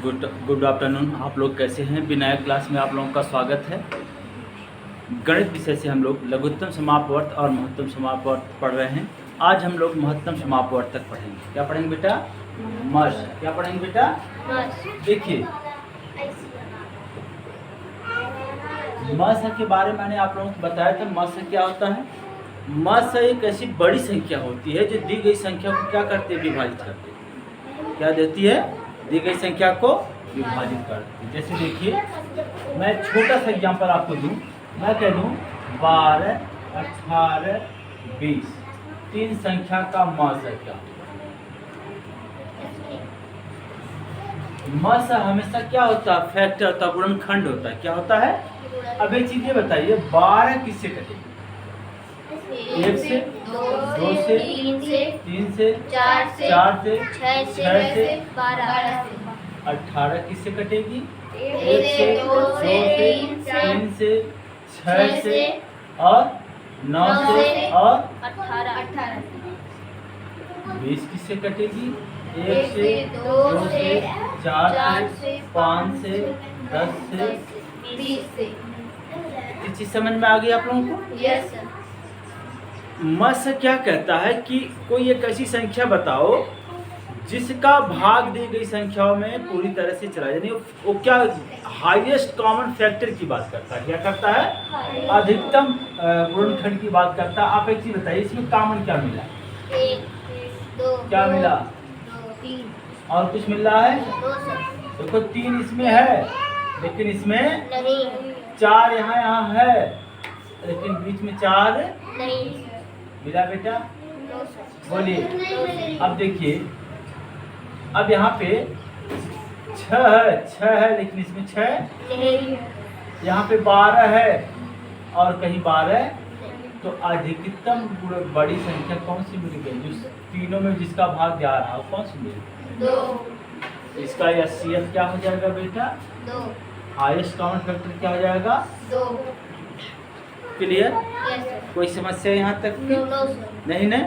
Good afternoon. आप लोग कैसे हैं? विनायक क्लास में आप लोगों का स्वागत है। गणित विषय से हम लोग लघुत्तम समापवर्त और महत्तम समापवर्त पढ़ रहे हैं। आज हम लोग महत्तम समापवर्त तक पढ़ेंगे। क्या पढ़ेंगे बेटा? मस। क्या पढ़ेंगे बेटा? देखिए, मस के बारे में मैंने आप लोगों को बताया था। मस क्या होता है? मस एक ऐसी बड़ी संख्या होती है जो दी गई संख्या को क्या करते हैं? विभाजित करते हैं। क्या देती है? दी गई संख्या को विभाजित करती है। जैसे देखिए, मैं छोटा सा एग्जांपल आपको दूं। मैं कह दूं 12, 18, 20 तीन संख्या का मस है। क्या मस हमेशा क्या होता है? फैक्टर होता है, गुणनखंड होता है। क्या होता है? अब एक चीज ये बताइए, 12 किससे कटेगी? 1 से, 2 से, 3 से, 4 से, 6 से, 18 किससे कटेगी? 1 से, 2 से, 3 से, 6 से और 9 से और 18। 20 किससे कटेगी? 1 से, 2 से, 4 से, 5 से, 10 से, 20 से। ये चीज समझ में आ गई आप लोगों को? Yes sir. मस क्या कहता है कि कोई एक ऐसी संख्या बताओ जिसका भाग दी गई संख्याओं में पूरी तरह से चला, यानी वो क्या हाईएस्ट कॉमन फैक्टर की बात करता है। क्या करता है? अधिकतम गुणनखंड की बात करता है। आप एक चीज बताइए, इसमें कॉमन क्या मिला? 1, 2, क्या मिला? 3। और कुछ मिल रहा है? 2 सर। देखो 3 इसमें है, लेकिन इसमें नहीं 4 यहाँ है, लेकिन बीच में 4 नहीं मिला बेटा। 2 सर। बोलिए। अब देखिए, अब यहाँ पे 6 है, लेकिन इसमें 6 नहीं। यहाँ पे 12 है और कहीं 12। तो अधिकतम बड़ी संख्या कौन सी मिल गई? जो तीनों में जिसका भाग जा रहा है कौन सी मिल गई? 2। इसका एचसीएफ क्या हो जाएगा बेटा? 2। हाईएस्ट कॉमन फैक्टर क्या हो जाएगा? 2। क्लियर? Yes sir. कोई समस्या यहाँ तक की? No sir. नहीं ना? नो।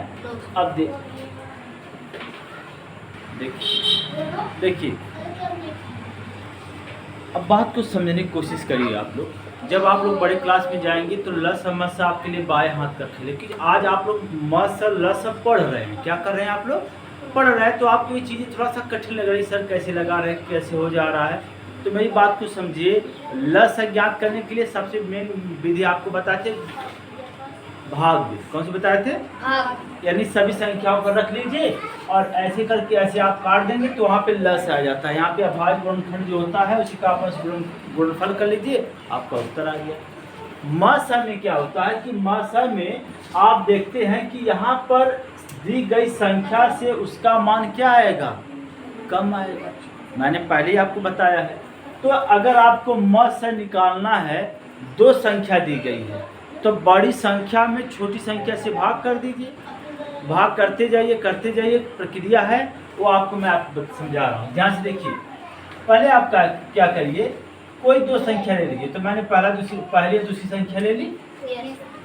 अब देखिए, अब बात को समझने की कोशिश करिए आप लोग। जब आप लोग बड़े क्लास में जाएंगे तो लस मस आपके लिए बाएं हाथ का खेल है, क्योंकि आज आप लोग मस लस पढ़ रहे हैं। क्या कर रहे हैं आप लोग? पढ़ रहे हैं। तो आपको ये चीज़ें थोड़ा सा कठिन लग रही है, सर कैसे लगा रहे हैं, कैसे हो जा रहा है। तो मेरी बात को समझिए। लस ज्ञात करने के लिए सबसे मेन विधि आपको बताते, भाग विधि। कौन सी बताए थे? भाग। यानी सभी संख्याओं को रख लीजिए और ऐसे करके ऐसे आप काट देंगे तो वहाँ पे लस आ जाता है। यहाँ पे अभाज्य गुणनखंड जो होता है उसी का आपस गुणनफल कर लीजिए, आपका उत्तर आ गया। मसा में क्या होता है कि मसा में आप देखते हैं कि यहाँ पर दी गई संख्या से उसका मान क्या आएगा? कम आएगा। मैंने पहले ही आपको बताया है। तो अगर आपको मस से निकालना है, 2 संख्या दी गई है, तो बड़ी संख्या में छोटी संख्या से भाग कर दीजिए। भाग करते जाइए, प्रक्रिया है वो आपको मैं आपको समझा रहा हूँ। ध्यान से देखिए। पहले आप क्या करिए, कोई 2 संख्या ले लीजिए। तो मैंने पहले दूसरी संख्या ले ली।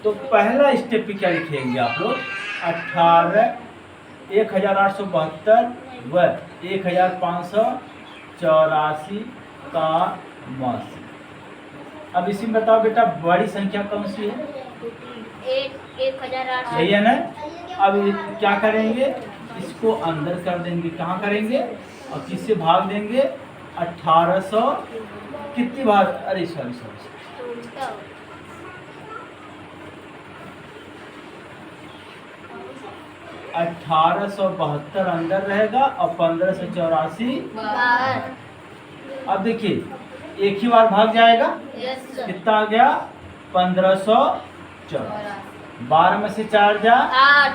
तो पहला स्टेप पे क्या लिखेंगे आप लोग? 18, 1872 व 1584 का मस। अब इसी में बताओ बेटा, बड़ी संख्या कौन सी है? 1800। यही है ना? अब क्या करेंगे? इसको अंदर कर देंगे। कहाँ करेंगे? और किससे भाग देंगे? 1800 कितनी भाग? अरे सॉरी 1872 अंदर रहेगा और 1584 बाहर। अब देखिए, एक ही बार भाग जाएगा। Yes sir. कितना आ गया? 1584। 12 में से 4 जा, 8।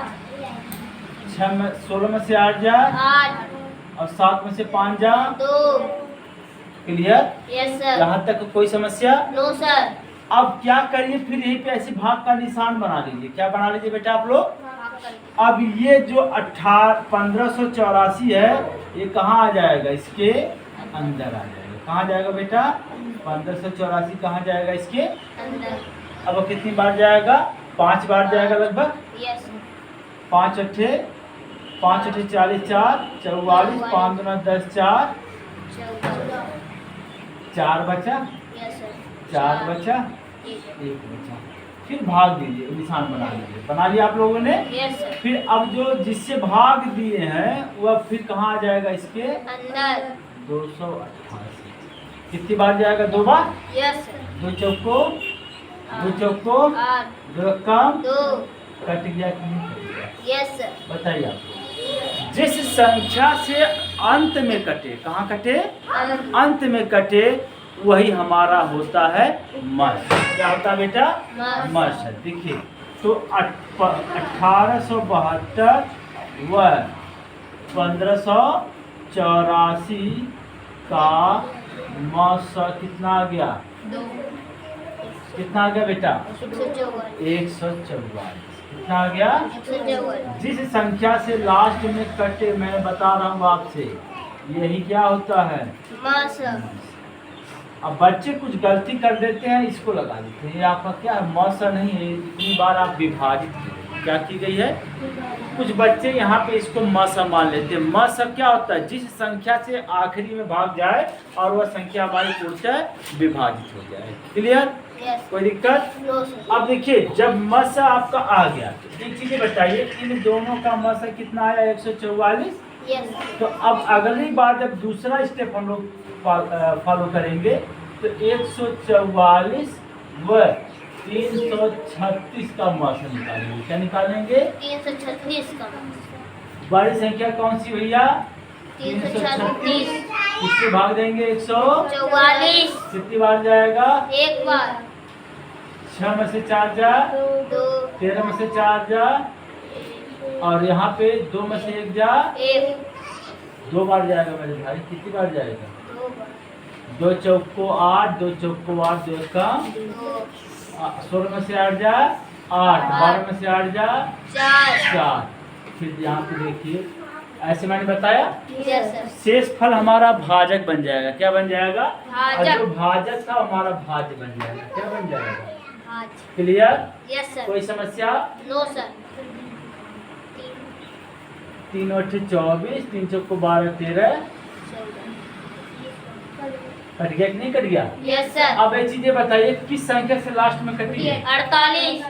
16 में से 8 जा 8। और 7 में से 5 जा। 2। क्लियर? Yes sir. यहाँ तक कोई समस्या? No sir. अब क्या करिए, फिर यहीं पे ऐसे भाग का निशान बना लीजिए। क्या बना लीजिए बेटा आप लोग? अब ये जो 1584 है, ये कहाँ आ जाएगा? इसके अंदर आ जाएगा। कहाँ जाएगा बेटा? 1584 कहाँ जाएगा? इसके अंदर। अब कितनी बार जाएगा? 5 बार जाएगा लगभग। यस। 5 अठे 40 4 44 5 दूना 10 4 14 4 बचा, यस सर 4 बचा, 1 बचा। फिर भाग दीजिए, निशान बना लीजिए। बना लिया आप लोगों ने। यस सर फिर अब जो जिससे भाग दिए हैं वह फिर कहाँ आ जाएगा इसके अंदर 288। कितनी बार जाएगा? 2 बार। यस सर 2 चौको 2 चौको 8 2 कम 2 कट गया कि नहीं कट गया? यस सर बताइए आप। जिस संख्या से अंत में कटे, कहाँ कटे? अंत में कटे, वही हमारा होता है मस। क्या होता है बेटा? मस है। देखिए तो 1872 व 1584 का मस कितना आ गया? 2 कितना आ गया बेटा? 144 144। कितना आ गया? 144 जिस संख्या से लास्ट में कटे, मैं बता रहा हूँ आपसे, यही क्या होता है? मास अब बच्चे कुछ गलती कर देते हैं, इसको लगा देते हैं। ये आपका क्या है? मौसा नहीं है। इतनी बार आप विभाजित कीजिए। क्या की गई है? कुछ बच्चे यहाँ पे इसको मसा मान लेते हैं। मसा क्या होता है? जिस संख्या से आखिरी में भाग जाए और वह संख्या हमारी पूर्णतः विभाजित हो जाए। क्लियर? यस कोई दिक्कत? नो सर अब देखिए जब मसा आपका आ गया, एक चीज बताइए, इन दोनों का मसा कितना आया? 144। यस तो अब अगली बार जब दूसरा स्टेप हम लोग फॉलो करेंगे तो 144 व 336 का मौसम निकालेंगे। क्या निकालेंगे? 336 का बड़ी संख्या कौन सी भैया? 336 इससे भाग देंगे 144। 44 कितनी बार जाएगा? एक बार 6 में से 4 जा, 2 13 में से 4 जा, और यहाँ पे 2 में से 1 जा, 1 2 बार जाएगा मेरे भाई। कितनी बार जाएगा? 2 बार 2 चौको 8, 2 चौको 8, 2 का 2 16 में से 8 जा 8, 12 में से 8 जा 4 फिर यहाँ पे देखिए, ऐसे मैंने बताया। यस सर शेष फल हमारा भाजक बन जाएगा। क्या बन जाएगा? और भाजक जो भाजक था हमारा भाज्य बन जाएगा। क्या बन जाएगा? आज क्लियर? यस सर कोई समस्या? नो सर 3 8 24, 3 चौको 12 13। कट गया कि नहीं कट गया? यस सर अब ये चीजें बताइए, किस संख्या से लास्ट में कटी है? 48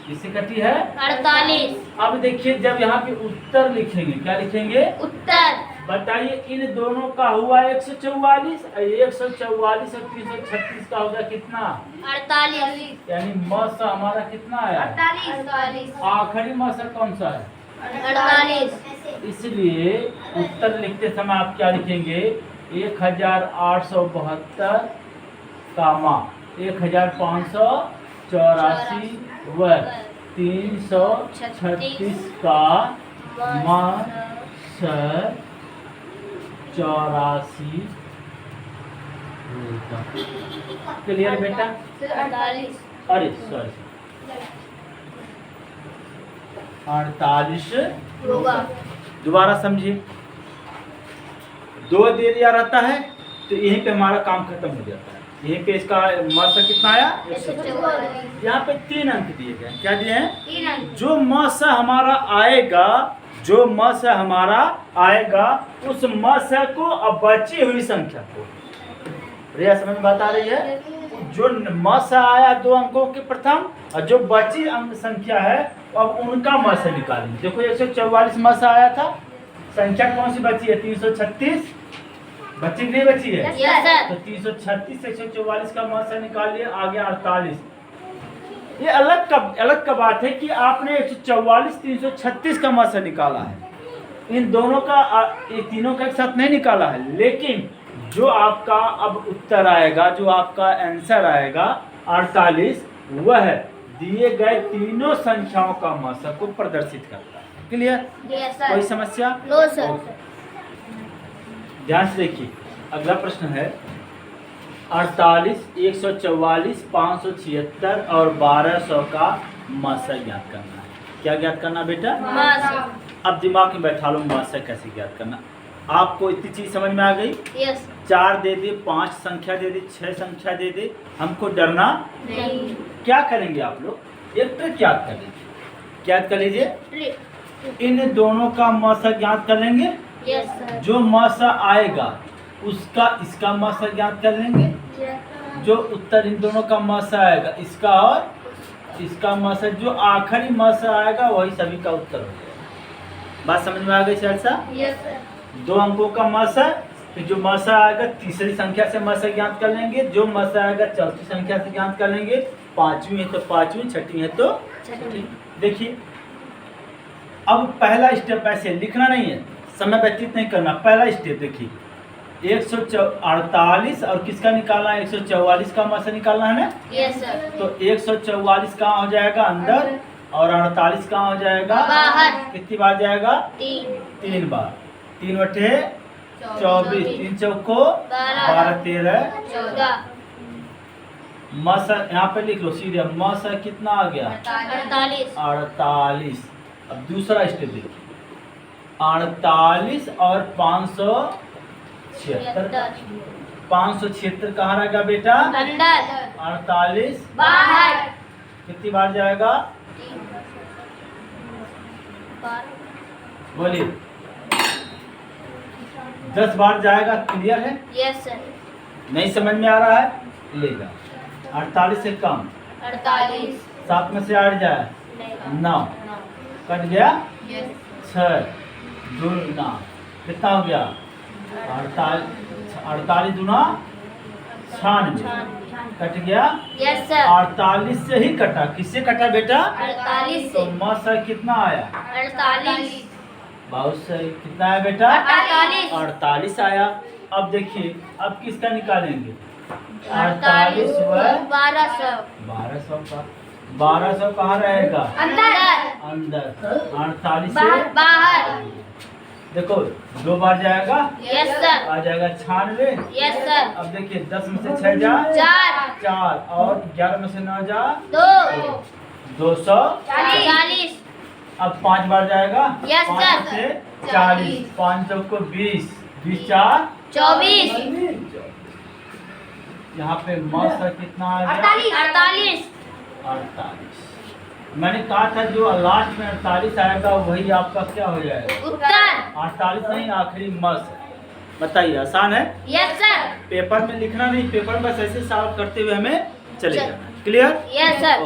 किससे कटी है? 48 अब देखिए जब यहाँ पे उत्तर लिखेंगे, क्या लिखेंगे? उत्तर बताइए इन दोनों का हुआ 144, 144 और 336 का होगा कितना? 48 यानी मौसा हमारा कितना आया? 48 आखिरी मौसा कौन सा है? 48 इसलिए उत्तर लिखते समय आप क्या लिखेंगे? 1872 कामा 1584 व 336 का मास 84 होगा। क्लियर बेटा? 48 अरे सॉरी 48 होगा दोबारा समझिए। 2 दे दिया रहता है तो यहीं पे हमारा काम खत्म हो जाता है। यहीं पे इसका मसा कितना आया? 144 यहाँ पे 3 अंक दिए गए। क्या दिए हैं? 3 अंक जो मसा हमारा आएगा, जो मसा हमारा आएगा, उस मसा को अब बची हुई संख्या को, रिया समझ में बात आ रही है? जो मसा आया 2 अंकों के प्रथम, और जो बची अंक संख्या है अब उनका मसा निकालेंगे। देखो 144 मसा आया था, संख्या कौन सी बची है? 336 बची नहीं बची है? यस सर तो 336 से 144 का मसा निकालिए, आगे 48। ये अलग का बात है कि आपने 144 336 का मसा निकाला है। इन दोनों का ये तीनों का एक साथ नहीं निकाला है, लेकिन जो आपका अब उत्तर आएगा, जो आपका आंसर आएगा 48, वह दिए गए तीनों संख्याओं का मसा को प्रदर्शित करता है। क्लियर? यस कोई सर समस्या? No sir okay. ध्यान से देखिए, अगला प्रश्न है 48, 144, 576 और 1200 का मसा ज्ञात करना है। क्या ज्ञात करना बेटा? मसा अब दिमाग में बैठा लो मसा कैसे ज्ञात करना। आपको इतनी चीज समझ में आ गई? यस 4 दे दे, 5 संख्या दे दे, 6 संख्या दे दे, हमको डरना नहीं क्या करेंगे आप लोग? एक ट्रिक याद कर लीजिए। क्या याद कर लीजिए? ट्रिक इन दोनों का मसा ज्ञात कर लेंगे यस सर। जो मासा आएगा उसका इसका मासा ज्ञात कर लेंगे। जो उत्तर इन दोनों का मासा आएगा इसका और इसका मासा, जो आखिरी मासा आएगा वही सभी का उत्तर हो जाएगा। बात समझ में आ गई सरसा? Yes sir. 2 अंकों का मासा, फिर जो मासा आएगा तीसरी संख्या से मासा ज्ञात कर लेंगे, जो मासा आएगा चौथी संख्या से ज्ञात कर लेंगे, पांचवी है तो पांचवी, छठी है तो छठी। देखिए अब पहला स्टेप ऐसे लिखना नहीं है, समय व्यतीत नहीं करना। पहला स्टेप देखिए 148 और किसका निकालना है, 144 का मासा निकालना है ना। Yes sir. तो 144 कहाँ हो जाएगा अंदर और 48 कहाँ हो जाएगा बाहर। कितनी बार जाएगा 3 बार। 3 बटे 24, 3 चौको 12 13 14 मासा यहाँ पे लिख लो सीधे, मासा कितना आ गया 48 48। अब दूसरा स्टेप देखिए 48 और 576। 576 कहाँ रहेगा बेटा अंदर 48 बाहर। कितनी बार जाएगा बोलिए 10 बार जाएगा। क्लियर है? Yes sir. नहीं समझ में आ रहा है लेगा 48 से कम 48 7 में से 8 जाए 9 कट गया 6 2 9 कितना हो गया 48 दूना 96 कट गया। Yes sir. 48 से ही कटा, किससे कटा बेटा 48 तो से मासा कितना आया 48 बहुत सही। कितना आया बेटा 48 48 आया। अब देखिए अब किसका निकालेंगे 48 व 1200 1200 का 1200 कहाँ रहेगा अंदर अंदर। 48 से बाहर। देखो 2 बार जाएगा यस सर। आ जाएगा 96। Yes sir. अब देखिए 10 में से 6 जा 4 और 11 में से 9 जा 2 240। अब 5 बार जाएगा Yes, 5 sir. से 40 5 को 20 20 4 24 यहाँ पे मासा कितना आ गया 48 48। मैंने कहा था जो लास्ट में 48 आएगा वही आपका क्या हो जाएगा उत्तर 48 नहीं आखिरी मस। बताइए आसान है? Yes sir. पेपर में लिखना नहीं, पेपर में बस ऐसे सॉल्व करते हुए हमें चले जाना। क्लियर? Yes sir.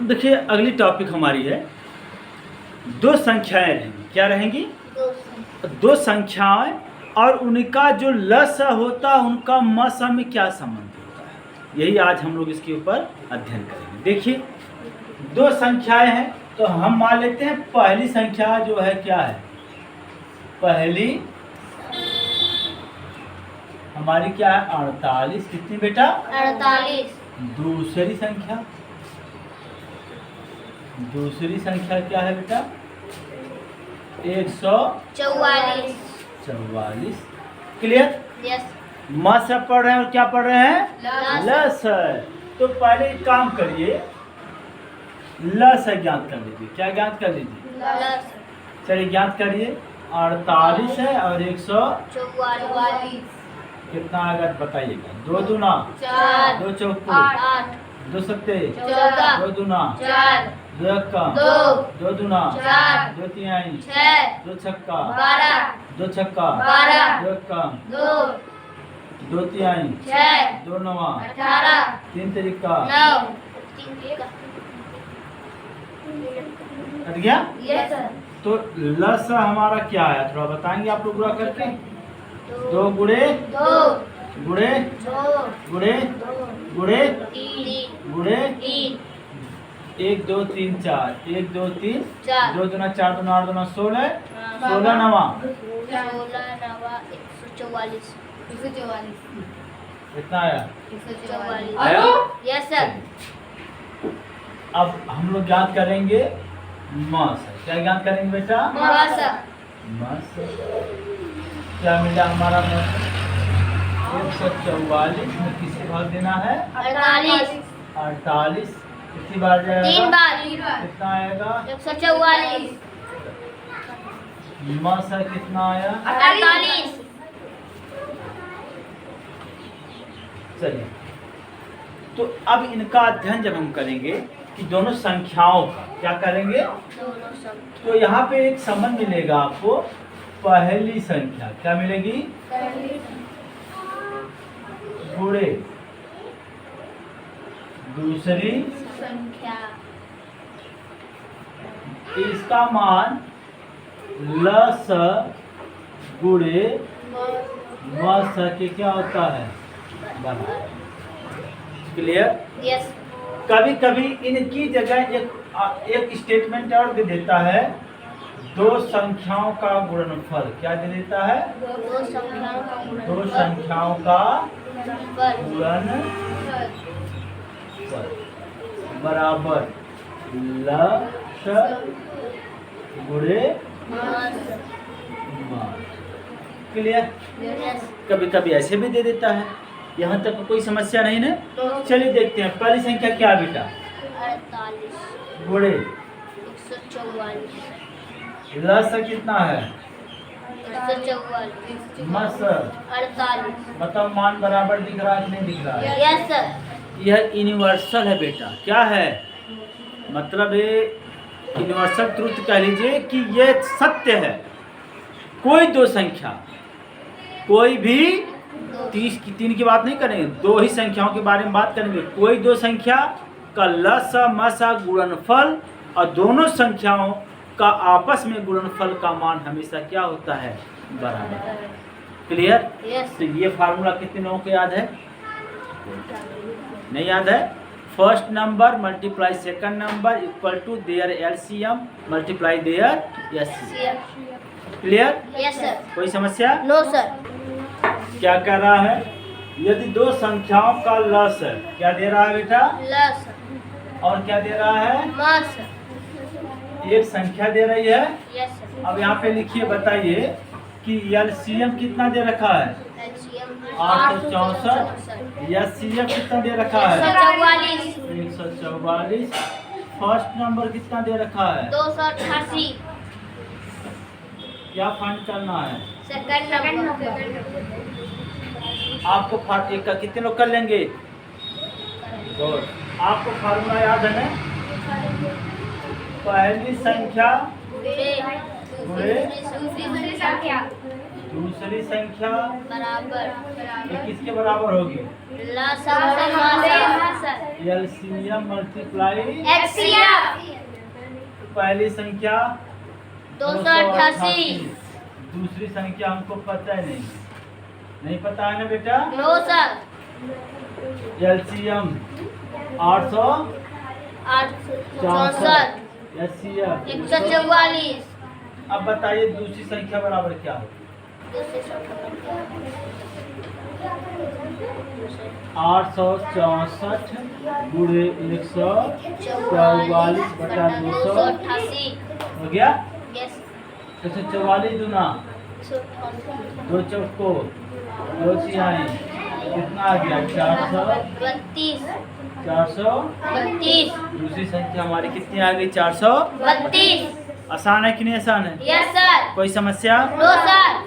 देखिए अगली टॉपिक हमारी है 2 संख्याएं रहेंगी। क्या रहेंगी 2 संख्याएं और उनका जो लस होता है उनका मस में क्या संबंध होता है, यही आज हम लोग इसके ऊपर अध्ययन करेंगे। देखिए 2 संख्याएं हैं तो हम मान लेते हैं पहली संख्या जो है क्या है, पहली हमारी क्या है 48। कितनी बेटा 48 दूसरी संख्या क्या है बेटा 144। क्लियर? यस। मस पढ़ रहे हैं और क्या पढ़ रहे हैं लस। लस है। तो पहले एक काम करिए लस ज्ञात कर लीजिए। क्या ज्ञात कर लीजिए चलिए ज्ञात करिए 48 है और 144 कितना आएगा बताइएगा 2 दूना 4 2 चौको 8 2 सत्ते 14 2 दूना 4 2 एक्का 2 2 दूना 4 2 तिहाई 6 2 छक्का 12 2 छक्का 12 2 एक्का 2 2 तिहाई 6 2 नवा 18 3 तरीका 9 कट गया। Yes sir. तो लस हमारा क्या है थोड़ा बताएंगे आप लोग पूरा करके 2 गुड़े 2 गुड़े 2 गुड़े गुड़े 3 गुड़े 3 1 2 3 4 1 2 3 4 2 दूना 4 दूना 8 दूना 16 16 नवा 16 9 144 कितना आया 144 आया। Yes sir. अब हम लोग ज्ञात करेंगे मास। क्या ज्ञात करेंगे बेटा मासा मास। क्या मिला हमारा मास 144 में किसे भाग देना है 48 48 कितनी बार जाएगा 3 बार कितना आएगा 144 मास कितना आया 48 चलिए तो अब इनका अध्ययन जब हम करेंगे कि दोनों संख्याओं का क्या करेंगे। दोनों संख्या तो यहाँ पे एक संबंध मिलेगा आपको, पहली संख्या क्या मिलेगी, गुणे दूसरी, संख्या इसका मान लस गुणे मस के क्या होता है, बराबर। क्लियर। यस कभी कभी इनकी जगह एक स्टेटमेंट और दे देता है, दो संख्याओं का गुणनफल। क्या दे देता है, दो संख्याओं का दो संख्याओं का गुणनफल गुणनफल बराबर लस गुणे मस। क्लियर। यस कभी कभी ऐसे भी दे देता है, यहाँ तक कोई समस्या नहीं ना। चलिए देखते हैं पहली संख्या क्या बेटा, 48 गुणे 144 लस कितना है, 144 मस 48 बताओ मान बराबर दिख रहा है कि नहीं दिख रहा है। यस सर यह यूनिवर्सल है बेटा। क्या है मतलब, ये यूनिवर्सल ट्रुथ कह लीजिए कि ये सत्य है। कोई दो संख्या, कोई भी 30 की 3 की बात नहीं करेंगे, दो ही संख्याओं के बारे में बात करेंगे। कोई दो संख्या का लस मस गुणनफल और दोनों संख्याओं का आपस में गुणनफल का मान हमेशा क्या होता है, बराबर। क्लियर। यस तो ये फार्मूला कितने लोगों को याद है, नहीं याद है। First number multiply second number equal to their LCM multiply their HCM. Clear. Yes sir कोई समस्या, नो सर क्या कह रहा है, यदि दो संख्याओं का लस है, क्या दे रहा है बेटा, लस और क्या दे रहा है, मस एक संख्या दे रही है। यस सर अब यहाँ पे लिखिए, बताइए कि एलसीएम कितना दे रखा है, एचसीएम 864। एचसीएम कितना दे रखा है, 144 144। फर्स्ट नंबर कितना दे रखा है, 288 क्या फाइंड करना है। सेकंड नंबर आपको एक का कितने लोग कर लेंगे, गुड। आपको फार्मूला याद है ना, पहली संख्या गुणे दूसरी संख्या दूसरी संख्या, बराबर ये किसके बराबर होगी, लस एलसीएम मल्टीप्लाई एचसीएम पहली संख्या 288 दूसरी संख्या हमको पता है नहीं पता है ना बेटा। नो सर एलसीएम 864, 864 एचसीएम 144 अब बताइए दूसरी संख्या बराबर क्या होगी, दूसरी संख्या 864 गुणे 144 बटा 200 288 हो गया। यस 144 दूना 2 चौको 2 तिहाई कितना आ गया, 32 432। दूसरी संख्या हमारी कितनी आ गई, 432। आसान है कि नहीं आसान है, यस सर कोई समस्या। No sir